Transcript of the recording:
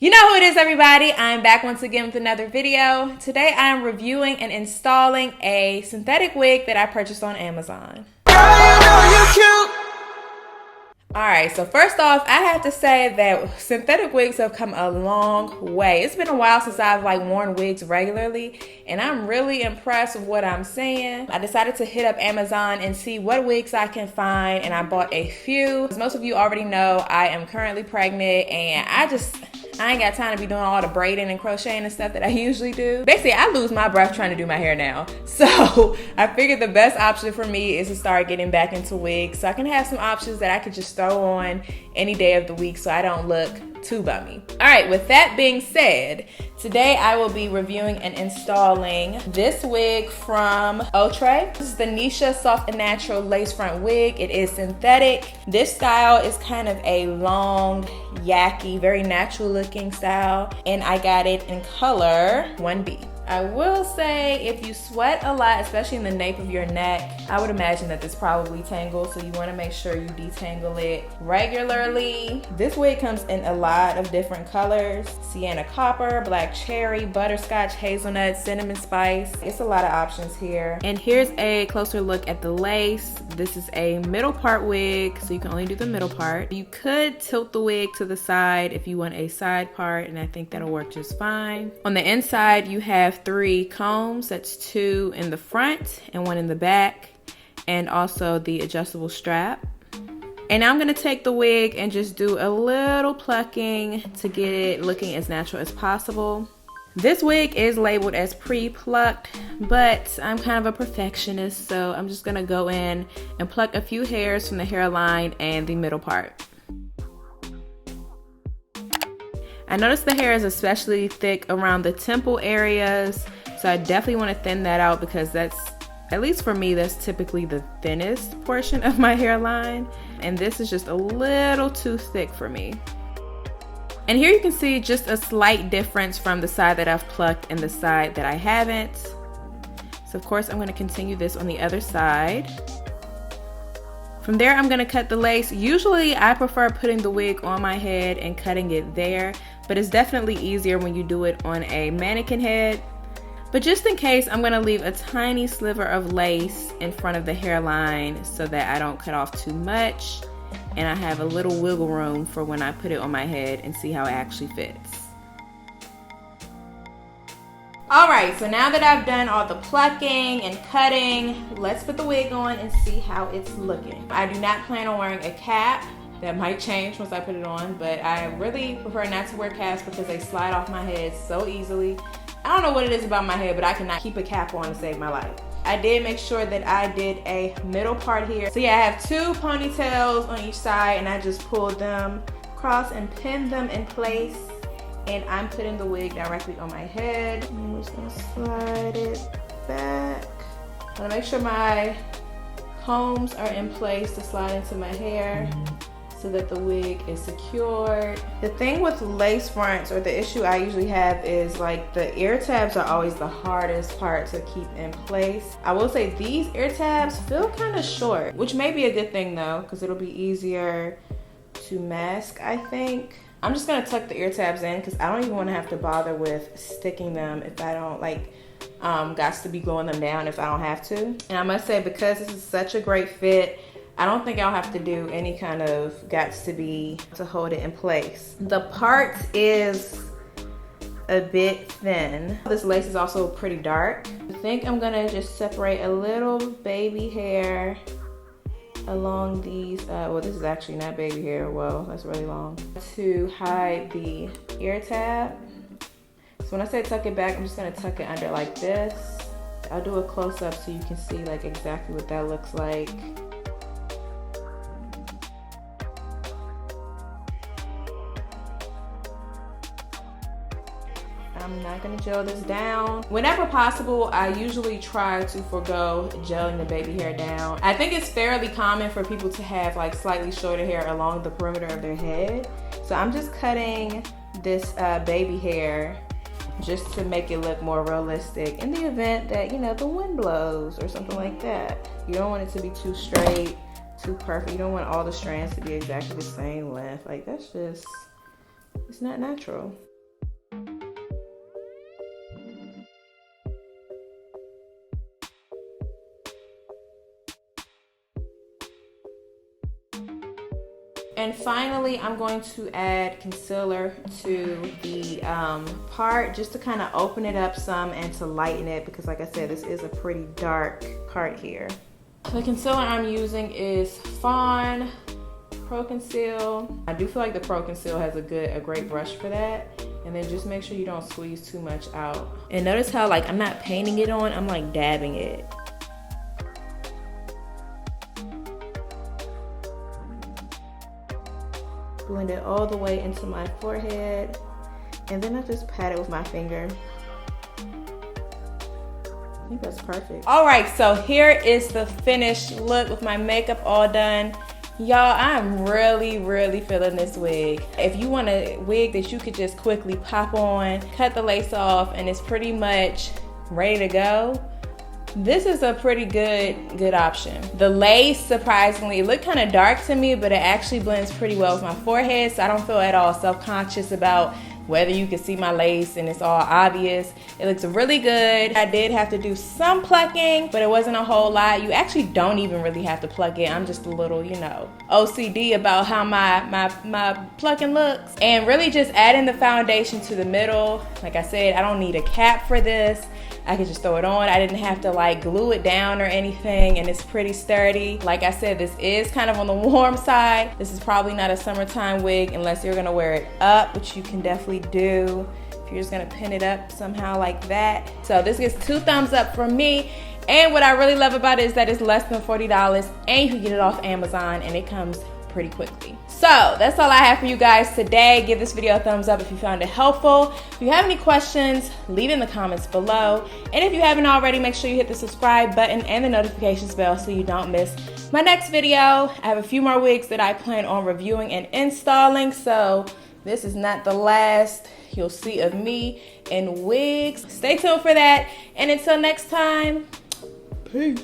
You know who it is, everybody. I'm back once again with another video. Today I'm reviewing and installing a synthetic wig that I purchased on Amazon. Alright, so first off, I have to say that synthetic wigs have come a long way. It's been a while since I've worn wigs regularly, and I'm really impressed with what I'm seeing. I decided to hit up Amazon and see what wigs I can find, and I bought a few. As most of you already know, I am currently pregnant, and I ain't got time to be doing all the braiding and crocheting and stuff that I usually do. Basically, I lose my breath trying to do my hair now. So I figured the best option for me is to start getting back into wigs so I can have some options that I could just throw on any day of the week so I don't look too bummy. All right, with that being said, today I will be reviewing and installing this wig from Outre. This is the Neesha Soft and Natural Lace Front Wig. It is synthetic. This style is kind of a long, yacky, very natural looking style, and I got it in color 1B. I will say, if you sweat a lot, especially in the nape of your neck, I would imagine that this probably tangles, so you want to make sure you detangle it regularly. This wig comes in a lot of different colors: sienna copper, black cherry, butterscotch, hazelnut, cinnamon spice. It's a lot of options here. And here's a closer look at the lace. This is a middle part wig, so you can only do the middle part. You could tilt the wig to the side if you want a side part, and I think that'll work just fine. On the inside, you have 3 combs. That's 2 in the front and 1 in the back, and also the adjustable strap. And now I'm gonna take the wig and just do a little plucking to get it looking as natural as possible. This wig is labeled as pre-plucked, but I'm kind of a perfectionist, so I'm just gonna go in and pluck a few hairs from the hairline and the middle part. I noticed the hair is especially thick around the temple areas, so I definitely want to thin that out because that's, at least for me, that's typically the thinnest portion of my hairline, and this is just a little too thick for me. And here you can see just a slight difference from the side that I've plucked and the side that I haven't. So of course I'm going to continue this on the other side. From there, I'm gonna cut the lace. Usually I prefer putting the wig on my head and cutting it there, but it's definitely easier when you do it on a mannequin head. But just in case, I'm gonna leave a tiny sliver of lace in front of the hairline so that I don't cut off too much, and I have a little wiggle room for when I put it on my head and see how it actually fits. Alright, so now that I've done all the plucking and cutting, let's put the wig on and see how it's looking. I do not plan on wearing a cap. That might change once I put it on, but I really prefer not to wear caps because they slide off my head so easily. I don't know what it is about my head, but I cannot keep a cap on to save my life. I did make sure that I did a middle part here. So yeah, I have 2 ponytails on each side, and I just pulled them across and pinned them in place. And I'm putting the wig directly on my head. I'm just gonna slide it back. I'm gonna make sure my combs are in place to slide into my hair so that the wig is secured. The thing with lace fronts, or the issue I usually have, is the ear tabs are always the hardest part to keep in place. I will say these ear tabs feel kind of short, which may be a good thing though, because it'll be easier to mask, I think. I'm just gonna tuck the ear tabs in because I don't even want to have to bother with sticking them if I don't gots to be gluing them down if I don't have to. And I must say, because this is such a great fit, I don't think I'll have to do any kind of gots to be to hold it in place. The part is a bit thin. This lace is also pretty dark. I think I'm gonna just separate a little baby hair along these, well, this is actually not baby hair, well, that's really long, to hide the ear tab. So when I say tuck it back, I'm just gonna tuck it under like this. I'll do a close-up so you can see exactly what that looks like. I'm not gonna gel this down. Whenever possible, I usually try to forego gelling the baby hair down. I think it's fairly common for people to have slightly shorter hair along the perimeter of their head. So I'm just cutting this baby hair just to make it look more realistic in the event that, the wind blows or something like that. You don't want it to be too straight, too perfect. You don't want all the strands to be exactly the same length. That's just, it's not natural. And finally, I'm going to add concealer to the part just to kind of open it up some and to lighten it, because like I said, this is a pretty dark part here. The concealer I'm using is Fawn Pro Conceal. I do feel like the Pro Conceal has a great brush for that. And then just make sure you don't squeeze too much out. And notice how like I'm not painting it on, I'm like dabbing it. Blend it all the way into my forehead. And then I just pat it with my finger. I think that's perfect. All right, so here is the finished look with my makeup all done. Y'all, I'm really feeling this wig. If you want a wig that you could just quickly pop on, cut the lace off, and it's pretty much ready to go, this is a pretty good option. The lace, surprisingly, it looked kind of dark to me, but it actually blends pretty well with my forehead, so I don't feel at all self-conscious about whether you can see my lace and it's all obvious. It looks really good. I did have to do some plucking, but it wasn't a whole lot. You actually don't even really have to pluck it. I'm just a little, you know, OCD about how my plucking looks. And really just adding the foundation to the middle. Like I said, I don't need a cap for this. I could just throw it on. I didn't have to like glue it down or anything, and it's pretty sturdy. Like I said, this is kind of on the warm side. This is probably not a summertime wig unless you're gonna wear it up, which you can definitely do if you're just gonna pin it up somehow like that. So this gets 2 thumbs up from me. And what I really love about it is that it's less than $40, and you can get it off Amazon, and it comes pretty quickly. So that's all I have for you guys today. Give this video a thumbs up if you found it helpful. If you have any questions, leave it in the comments below. And if you haven't already, make sure you hit the subscribe button and the notifications bell so you don't miss my next video. I have a few more wigs that I plan on reviewing and installing, so this is not the last you'll see of me in wigs. Stay tuned for that, and until next time, peace.